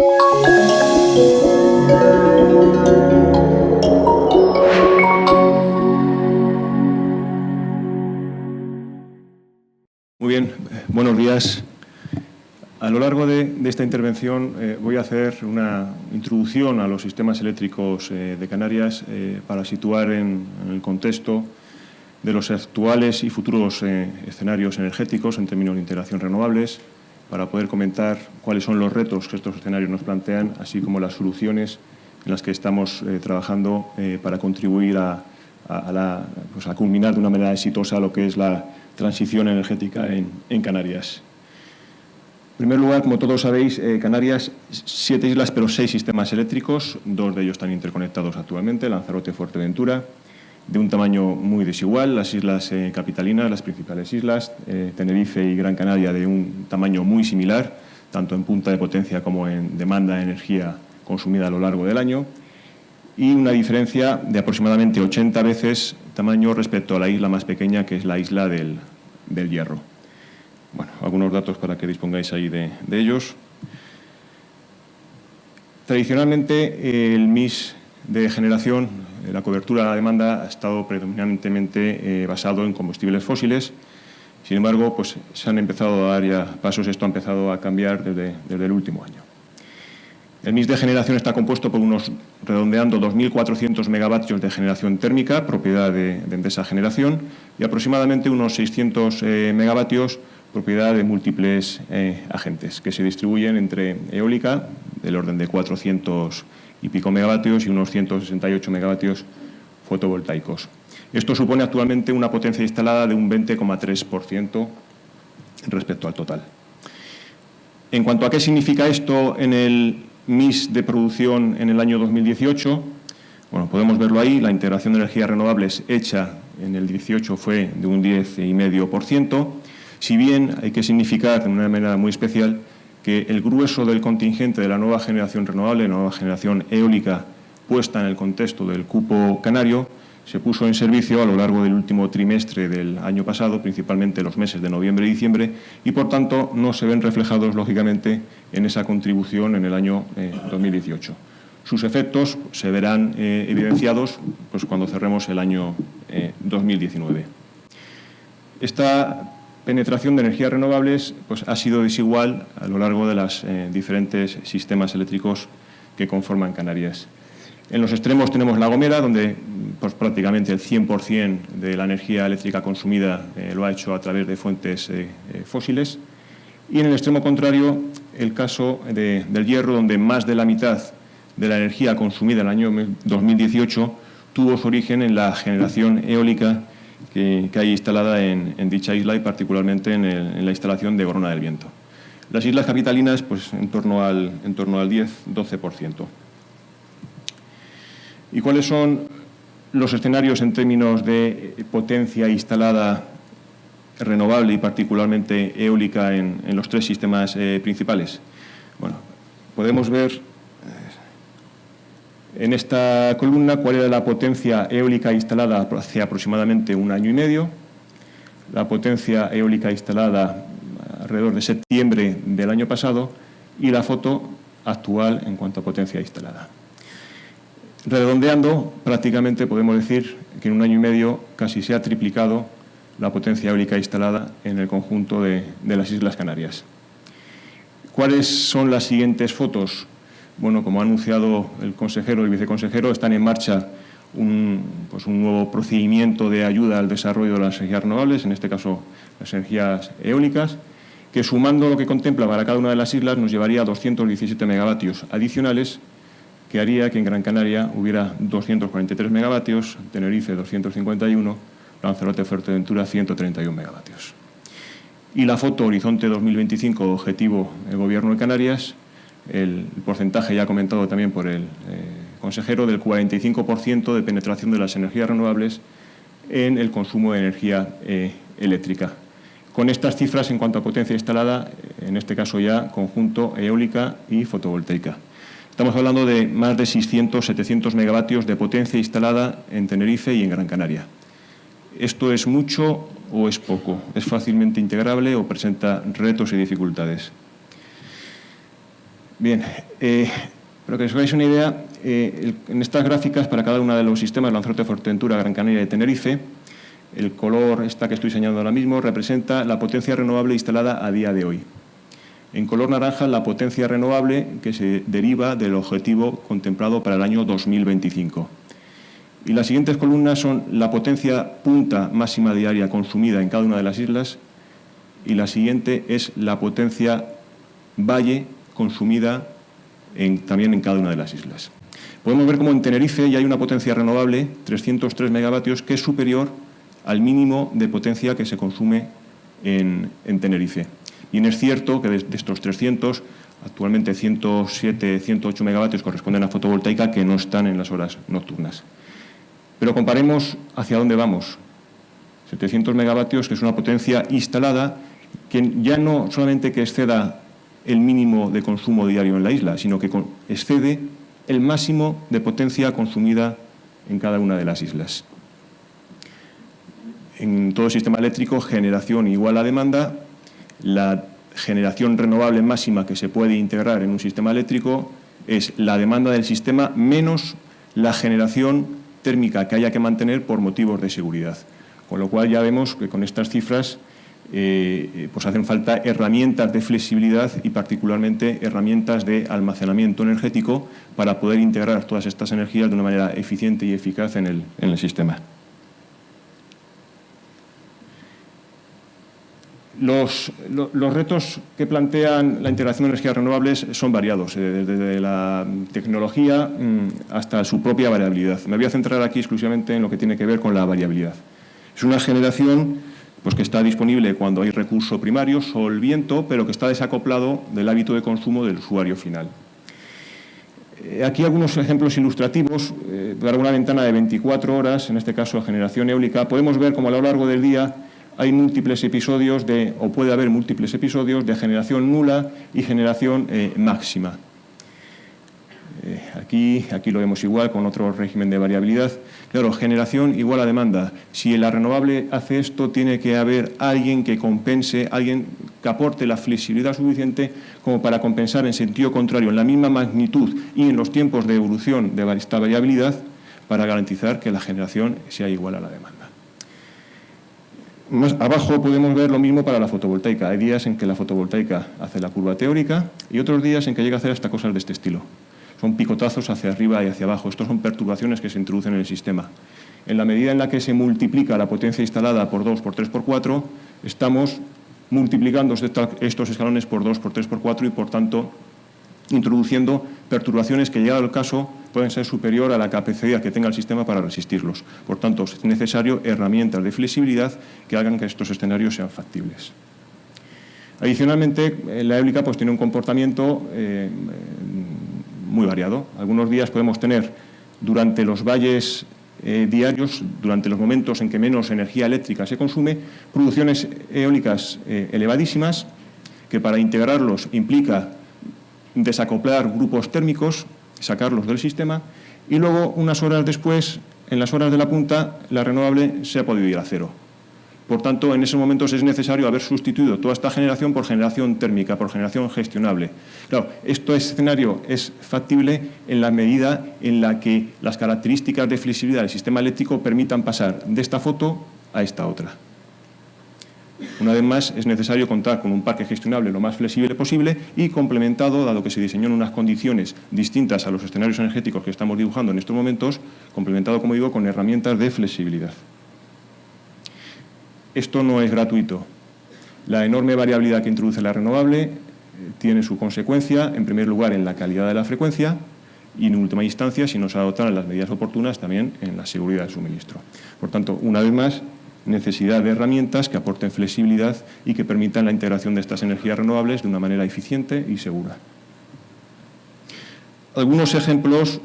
Muy bien, buenos días. A lo largo de esta intervención voy a hacer una introducción a los sistemas eléctricos de Canarias para situar en el contexto de los actuales y futuros escenarios energéticos en términos de integración renovables, para poder comentar cuáles son los retos que estos escenarios nos plantean, así como las soluciones en las que estamos trabajando para contribuir a culminar de una manera exitosa lo que es la transición energética en Canarias. En primer lugar, como todos sabéis, Canarias, 7 islas, pero 6 sistemas eléctricos, 2 de ellos están interconectados actualmente, Lanzarote y Fuerteventura, de un tamaño muy desigual. Las islas capitalinas, las principales islas, Tenerife y Gran Canaria, de un tamaño muy similar, tanto en punta de potencia como en demanda de energía consumida a lo largo del año, y una diferencia de aproximadamente 80 veces tamaño respecto a la isla más pequeña, que es la isla del Hierro. Bueno, algunos datos para que dispongáis ahí de ellos. Tradicionalmente, el mix de generación, la cobertura de la demanda, ha estado predominantemente basado en combustibles fósiles. Sin embargo, pues se han empezado a dar ya pasos, esto ha empezado a cambiar desde el último año. El mix de generación está compuesto por unos, redondeando, 2.400 megavatios de generación térmica, propiedad de Endesa Generación, y aproximadamente unos 600 megavatios, propiedad de múltiples agentes, que se distribuyen entre eólica, del orden de 400 y pico megavatios, y unos 168 megavatios fotovoltaicos. Esto supone actualmente una potencia instalada de un 20,3% respecto al total. En cuanto a qué significa esto en el mix de producción en el año 2018, bueno, podemos verlo ahí. La integración de energías renovables hecha en el 18 fue de un 10,5%, si bien hay que significar de una manera muy especial que el grueso del contingente de la nueva generación renovable, la nueva generación eólica puesta en el contexto del cupo canario, se puso en servicio a lo largo del último trimestre del año pasado, principalmente los meses de noviembre y diciembre, y por tanto no se ven reflejados, lógicamente, en esa contribución en el año 2018. Sus efectos se verán evidenciados pues, cuando cerremos el año 2019. Esta penetración de energías renovables pues, ha sido desigual a lo largo de los diferentes sistemas eléctricos que conforman Canarias. En los extremos tenemos La Gomera, donde pues, prácticamente el 100% de la energía eléctrica consumida lo ha hecho a través de fuentes fósiles. Y en el extremo contrario, el caso del Hierro, donde más de la mitad de la energía consumida en el año 2018 tuvo su origen en la generación eólica que hay instalada en dicha isla, y particularmente en la instalación de Corona del Viento. Las islas capitalinas, pues en torno al 10-12%. ¿Y cuáles son los escenarios en términos de potencia instalada renovable y particularmente eólica en los 3 sistemas principales? Bueno, podemos ver en esta columna cuál era la potencia eólica instalada hace aproximadamente un año y medio, la potencia eólica instalada alrededor de septiembre del año pasado y la foto actual en cuanto a potencia instalada. Redondeando, prácticamente podemos decir que en un año y medio casi se ha triplicado la potencia eólica instalada en el conjunto de las Islas Canarias. ¿Cuáles son las siguientes fotos? Bueno, como ha anunciado el consejero y el viceconsejero, están en marcha un nuevo procedimiento de ayuda al desarrollo de las energías renovables, en este caso las energías eólicas, que sumando lo que contempla para cada una de las islas nos llevaría a 217 megavatios adicionales, que haría que en Gran Canaria hubiera 243 megavatios, Tenerife 251, Lanzarote, Fuerteventura 131 megavatios. Y la foto Horizonte 2025, objetivo del Gobierno de Canarias, el porcentaje ya comentado también por el consejero, del 45% de penetración de las energías renovables en el consumo de energía eléctrica. Con estas cifras en cuanto a potencia instalada, en este caso ya conjunto eólica y fotovoltaica. Estamos hablando de más de 600-700 megavatios de potencia instalada en Tenerife y en Gran Canaria. ¿Esto es mucho o es poco? ¿Es fácilmente integrable o presenta retos y dificultades? Bien, para que os hagáis una idea, en estas gráficas, para cada uno de los sistemas, Lanzarote, Fuerteventura, Gran Canaria y Tenerife, el color esta que estoy señalando ahora mismo representa la potencia renovable instalada a día de hoy. En color naranja, la potencia renovable que se deriva del objetivo contemplado para el año 2025. Y las siguientes columnas son la potencia punta máxima diaria consumida en cada una de las islas, y la siguiente es la potencia valle consumida también en cada una de las islas. Podemos ver cómo en Tenerife ya hay una potencia renovable, 303 megavatios, que es superior al mínimo de potencia que se consume en Tenerife. Bien es cierto que de estos 300, actualmente 107, 108 megavatios corresponden a fotovoltaica que no están en las horas nocturnas. Pero comparemos hacia dónde vamos. 700 megavatios, que es una potencia instalada que ya no solamente que exceda el mínimo de consumo diario en la isla, sino que excede el máximo de potencia consumida en cada una de las islas. En todo sistema eléctrico, generación igual a demanda. La generación renovable máxima que se puede integrar en un sistema eléctrico es la demanda del sistema menos la generación térmica que haya que mantener por motivos de seguridad. Con lo cual ya vemos que con estas cifras pues hacen falta herramientas de flexibilidad y particularmente herramientas de almacenamiento energético para poder integrar todas estas energías de una manera eficiente y eficaz en el sistema. Los retos que plantean la integración de energías renovables son variados, desde la tecnología hasta su propia variabilidad. Me voy a centrar aquí exclusivamente en lo que tiene que ver con la variabilidad. Es una generación pues, que está disponible cuando hay recurso primario, sol, viento, pero que está desacoplado del hábito de consumo del usuario final. Aquí algunos ejemplos ilustrativos. Para una ventana de 24 horas, en este caso generación eólica, podemos ver cómo a lo largo del día hay múltiples episodios o puede haber múltiples episodios de generación nula y generación máxima. Aquí lo vemos igual con otro régimen de variabilidad. Claro, generación igual a demanda. Si la renovable hace esto, tiene que haber alguien que compense, alguien que aporte la flexibilidad suficiente como para compensar en sentido contrario, en la misma magnitud y en los tiempos de evolución de esta variabilidad, para garantizar que la generación sea igual a la demanda. Más abajo podemos ver lo mismo para la fotovoltaica. Hay días en que la fotovoltaica hace la curva teórica y otros días en que llega a hacer hasta cosas de este estilo. Son picotazos hacia arriba y hacia abajo. Estos son perturbaciones que se introducen en el sistema. En la medida en la que se multiplica la potencia instalada por 2, por 3, por 4, estamos multiplicando estos escalones por 2, por 3, por 4 y, por tanto, introduciendo perturbaciones que, llegado el caso, pueden ser superior a la capacidad que tenga el sistema para resistirlos. Por tanto, es necesario herramientas de flexibilidad que hagan que estos escenarios sean factibles. Adicionalmente, la eólica pues, tiene un comportamiento muy variado. Algunos días podemos tener, durante los valles diarios, durante los momentos en que menos energía eléctrica se consume, producciones eólicas elevadísimas, que para integrarlos implica desacoplar grupos térmicos, sacarlos del sistema, y luego, unas horas después, en las horas de la punta, la renovable se ha podido ir a cero. Por tanto, en esos momentos es necesario haber sustituido toda esta generación por generación térmica, por generación gestionable. Claro, este escenario es factible en la medida en la que las características de flexibilidad del sistema eléctrico permitan pasar de esta foto a esta otra. Una vez más, es necesario contar con un parque gestionable lo más flexible posible y complementado, dado que se diseñó en unas condiciones distintas a los escenarios energéticos que estamos dibujando en estos momentos, complementado, como digo, con herramientas de flexibilidad. Esto no es gratuito. La enorme variabilidad que introduce la renovable tiene su consecuencia, en primer lugar, en la calidad de la frecuencia y, en última instancia, si no se adoptan las medidas oportunas, también en la seguridad del suministro. Por tanto, una vez más, necesidad de herramientas que aporten flexibilidad y que permitan la integración de estas energías renovables de una manera eficiente y segura. Algunos ejemplos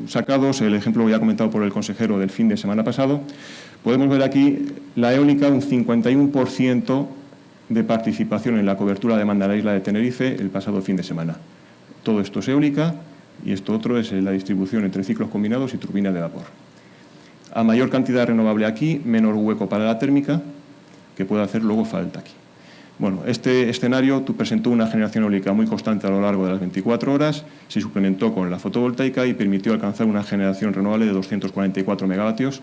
sacados, el ejemplo ya comentado por el consejero del fin de semana pasado, podemos ver aquí la eólica, un 51% de participación en la cobertura de demanda de la isla de Tenerife el pasado fin de semana. Todo esto es eólica y esto otro es la distribución entre ciclos combinados y turbinas de vapor. A mayor cantidad renovable aquí, menor hueco para la térmica, que puede hacer luego falta aquí. Bueno, este escenario presentó una generación eólica muy constante a lo largo de las 24 horas, se suplementó con la fotovoltaica y permitió alcanzar una generación renovable de 244 megavatios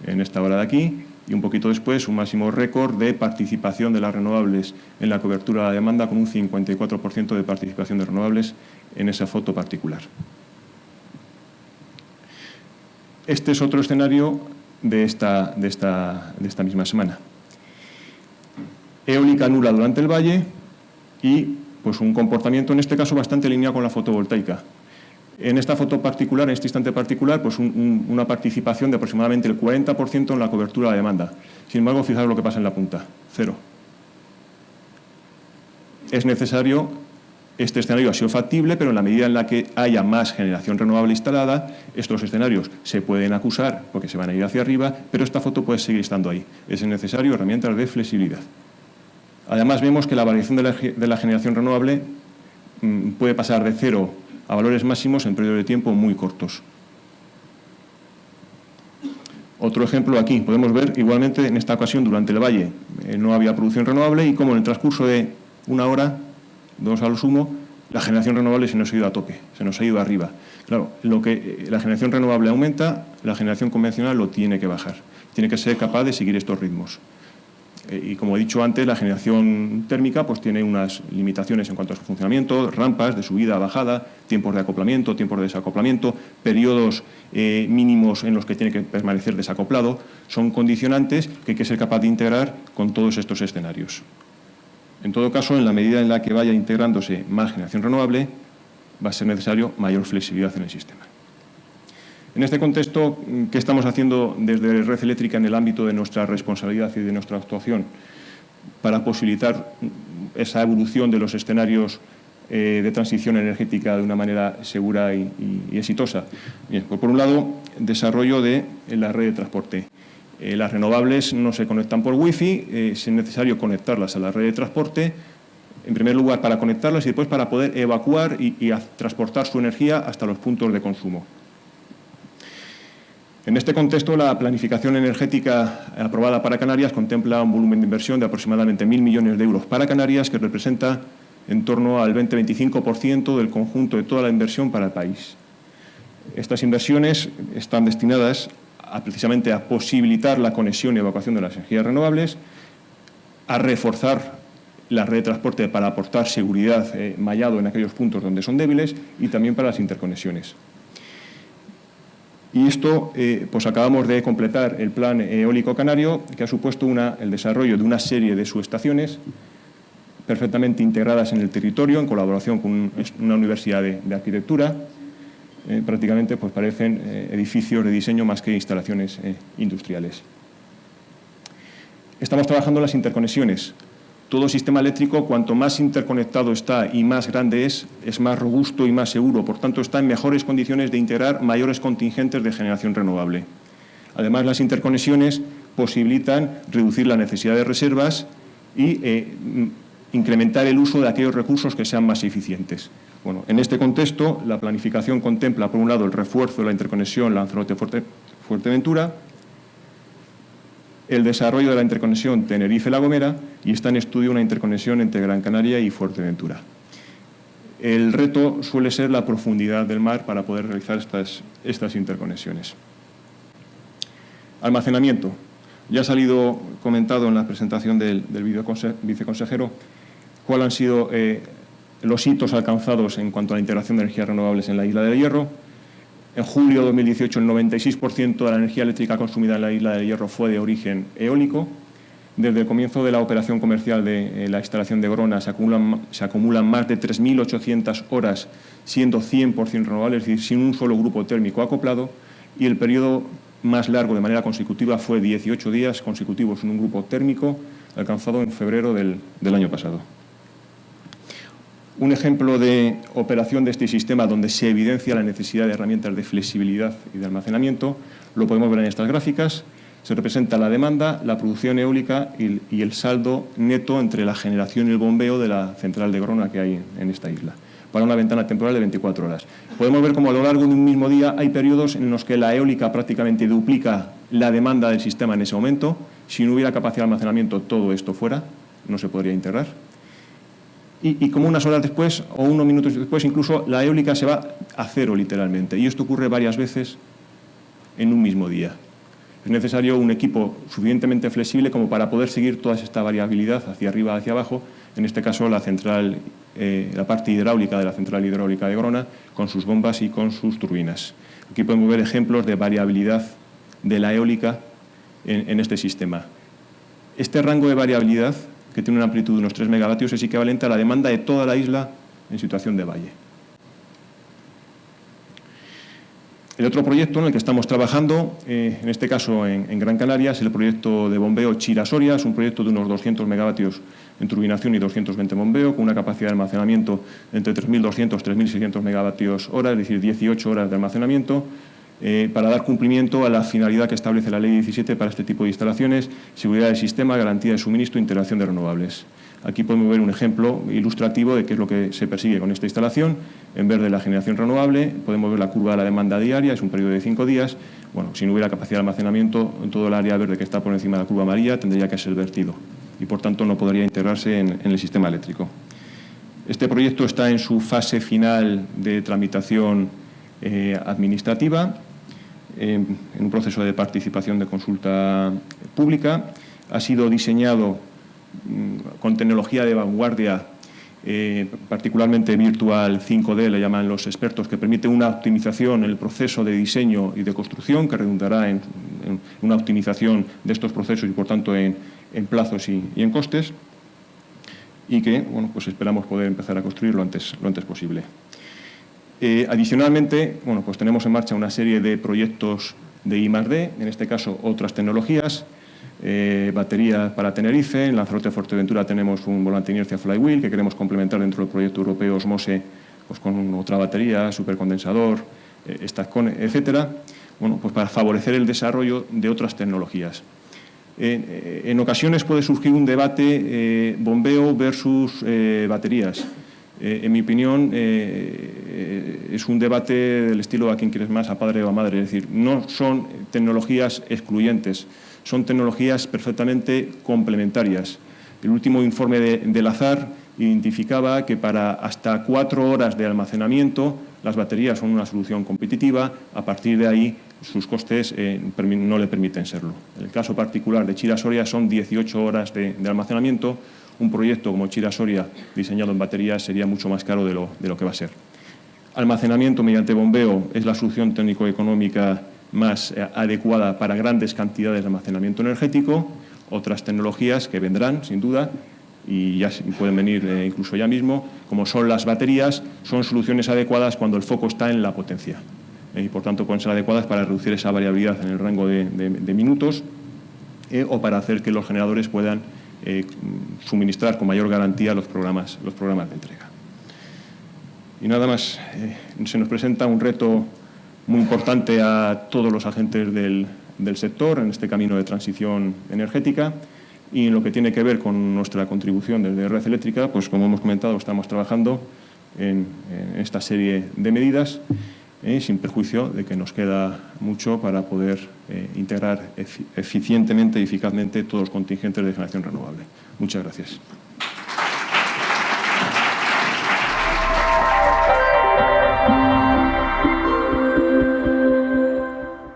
en esta hora de aquí, y un poquito después un máximo récord de participación de las renovables en la cobertura de la demanda, con un 54% de participación de renovables en esa foto particular. Este es otro escenario de esta misma semana. Eólica nula durante el valle y pues un comportamiento en este caso bastante alineado con la fotovoltaica. En esta foto particular, en este instante particular, pues una participación de aproximadamente el 40% en la cobertura de la demanda. Sin embargo, fijaros lo que pasa en la punta, 0. Es necesario, este escenario ha sido factible, pero en la medida en la que haya más generación renovable instalada, estos escenarios se pueden acusar porque se van a ir hacia arriba, pero esta foto puede seguir estando ahí. Es necesario herramientas de flexibilidad. Además, vemos que la variación de la generación renovable puede pasar de 0 a valores máximos en periodos de tiempo muy cortos. Otro ejemplo aquí, podemos ver igualmente en esta ocasión durante el valle no había producción renovable y como en el transcurso de 1 hora, 2 a lo sumo, la generación renovable se nos ha ido a tope, se nos ha ido arriba. Claro, la generación renovable aumenta, la generación convencional lo tiene que bajar, tiene que ser capaz de seguir estos ritmos. Y como he dicho antes, la generación térmica pues tiene unas limitaciones en cuanto a su funcionamiento, rampas de subida, bajada, tiempos de acoplamiento, tiempos de desacoplamiento, periodos mínimos en los que tiene que permanecer desacoplado. Son condicionantes que hay que ser capaz de integrar con todos estos escenarios. En todo caso, en la medida en la que vaya integrándose más generación renovable, va a ser necesario mayor flexibilidad en el sistema. En este contexto, ¿qué estamos haciendo desde Red Eléctrica en el ámbito de nuestra responsabilidad y de nuestra actuación para posibilitar esa evolución de los escenarios de transición energética de una manera segura y exitosa? Bien, pues por un lado, desarrollo de la red de transporte. Las renovables no se conectan por wifi, es necesario conectarlas a la red de transporte, en primer lugar para conectarlas y después para poder evacuar y transportar su energía hasta los puntos de consumo. En este contexto, la planificación energética aprobada para Canarias contempla un volumen de inversión de aproximadamente 1.000 millones de euros para Canarias, que representa en torno al 20-25% del conjunto de toda la inversión para el país. Estas inversiones están destinadas precisamente a posibilitar la conexión y evacuación de las energías renovables, a reforzar la red de transporte para aportar seguridad mallado en aquellos puntos donde son débiles y también para las interconexiones. Y esto, pues acabamos de completar el plan eólico canario, que ha supuesto el desarrollo de una serie de subestaciones perfectamente integradas en el territorio, en colaboración con una universidad de arquitectura. Prácticamente pues parecen edificios de diseño más que instalaciones industriales. Estamos trabajando en las interconexiones. Todo sistema eléctrico, cuanto más interconectado está y más grande es más robusto y más seguro. Por tanto, está en mejores condiciones de integrar mayores contingentes de generación renovable. Además, las interconexiones posibilitan reducir la necesidad de reservas y incrementar el uso de aquellos recursos que sean más eficientes. Bueno, en este contexto, la planificación contempla, por un lado, el refuerzo de la interconexión Lanzarote-Fuerteventura, el desarrollo de la interconexión Tenerife-La Gomera y está en estudio una interconexión entre Gran Canaria y Fuerteventura. El reto suele ser la profundidad del mar para poder realizar estas interconexiones. Almacenamiento. Ya ha salido comentado en la presentación del viceconsejero cuáles han sido los hitos alcanzados en cuanto a la integración de energías renovables en la isla del Hierro. En julio de 2018, el 96% de la energía eléctrica consumida en la isla del Hierro fue de origen eólico. Desde el comienzo de la operación comercial de la instalación de Grona se acumulan más de 3.800 horas, siendo 100% renovables, es decir, sin un solo grupo térmico acoplado, y el periodo más largo de manera consecutiva fue 18 días consecutivos en un grupo térmico, alcanzado en febrero del año pasado. Un ejemplo de operación de este sistema donde se evidencia la necesidad de herramientas de flexibilidad y de almacenamiento lo podemos ver en estas gráficas. Se representa la demanda, la producción eólica y el saldo neto entre la generación y el bombeo de la central de Grona que hay en esta isla, para una ventana temporal de 24 horas. Podemos ver cómo a lo largo de un mismo día hay periodos en los que la eólica prácticamente duplica la demanda del sistema en ese momento. Si no hubiera capacidad de almacenamiento, todo esto fuera. no se podría integrar. Y como unas horas después o unos minutos después, incluso la eólica se va a cero literalmente. Y esto ocurre varias veces en un mismo día. Es necesario un equipo suficientemente flexible como para poder seguir toda esta variabilidad hacia arriba, hacia abajo. En este caso, la central, la parte hidráulica de la central hidráulica de Grona, con sus bombas y con sus turbinas. Aquí podemos ver ejemplos de variabilidad de la eólica en este sistema. Este rango de variabilidad, que tiene una amplitud de unos 3 megavatios, es equivalente a la demanda de toda la isla en situación de valle. El otro proyecto en el que estamos trabajando, en este caso en Gran Canaria, es el proyecto de bombeo Chira-Soria. Es un proyecto de unos 200 megavatios en turbinación y 220 bombeo, con una capacidad de almacenamiento entre 3.200 y 3.600 megavatios hora, es decir, 18 horas de almacenamiento, para dar cumplimiento a la finalidad que establece la Ley 17 para este tipo de instalaciones: seguridad del sistema, garantía de suministro e integración de renovables. Aquí podemos ver un ejemplo ilustrativo de qué es lo que se persigue con esta instalación. En verde, la generación renovable, podemos ver la curva de la demanda diaria, es un periodo de 5 días. Bueno, si no hubiera capacidad de almacenamiento, en todo el área verde que está por encima de la curva amarilla tendría que ser vertido y, por tanto, no podría integrarse en el sistema eléctrico. Este proyecto está en su fase final de tramitación administrativa, en un proceso de participación de consulta pública. Ha sido diseñado con tecnología de vanguardia, particularmente Virtual 5D, le llaman los expertos, que permite una optimización en el proceso de diseño y de construcción, que redundará en una optimización de estos procesos y, por tanto, en plazos y en costes, y que, bueno, pues esperamos poder empezar a construir lo antes posible. Adicionalmente, bueno, pues tenemos en marcha una serie de proyectos de I+D, en este caso otras tecnologías, batería para Tenerife. En Lanzarote, Fuerteventura, tenemos un volante de inercia flywheel que queremos complementar dentro del proyecto europeo Osmose, pues con otra batería, supercondensador, Statcon, etcétera, bueno, pues para favorecer el desarrollo de otras tecnologías. En ocasiones puede surgir un debate bombeo versus baterías. En mi opinión, es un debate del estilo ¿a quién quieres más, a padre o a madre? Es decir, no son tecnologías excluyentes, son tecnologías perfectamente complementarias. El último informe de Lazar identificaba que para hasta 4 horas de almacenamiento las baterías son una solución competitiva. A partir de ahí, sus costes no le permiten serlo. En el caso particular de Chira-Soria son 18 horas de almacenamiento. Un proyecto como Chira-Soria diseñado en baterías sería mucho más caro de lo que va a ser. Almacenamiento mediante bombeo es la solución técnico-económica más adecuada para grandes cantidades de almacenamiento energético. Otras tecnologías que vendrán, sin duda, y ya pueden venir incluso ya mismo, como son las baterías, son soluciones adecuadas cuando el foco está en la potencia. Y, por tanto, pueden ser adecuadas para reducir esa variabilidad en el rango de minutos o para hacer que los generadores puedan suministrar con mayor garantía los programas de entrega. Y nada más, se nos presenta un reto muy importante a todos los agentes del sector en este camino de transición energética, y en lo que tiene que ver con nuestra contribución desde Red Eléctrica, pues como hemos comentado, estamos trabajando en esta serie de medidas, sin perjuicio de que nos queda mucho para poder integrar eficientemente y eficazmente todos los contingentes de generación renovable. Muchas gracias.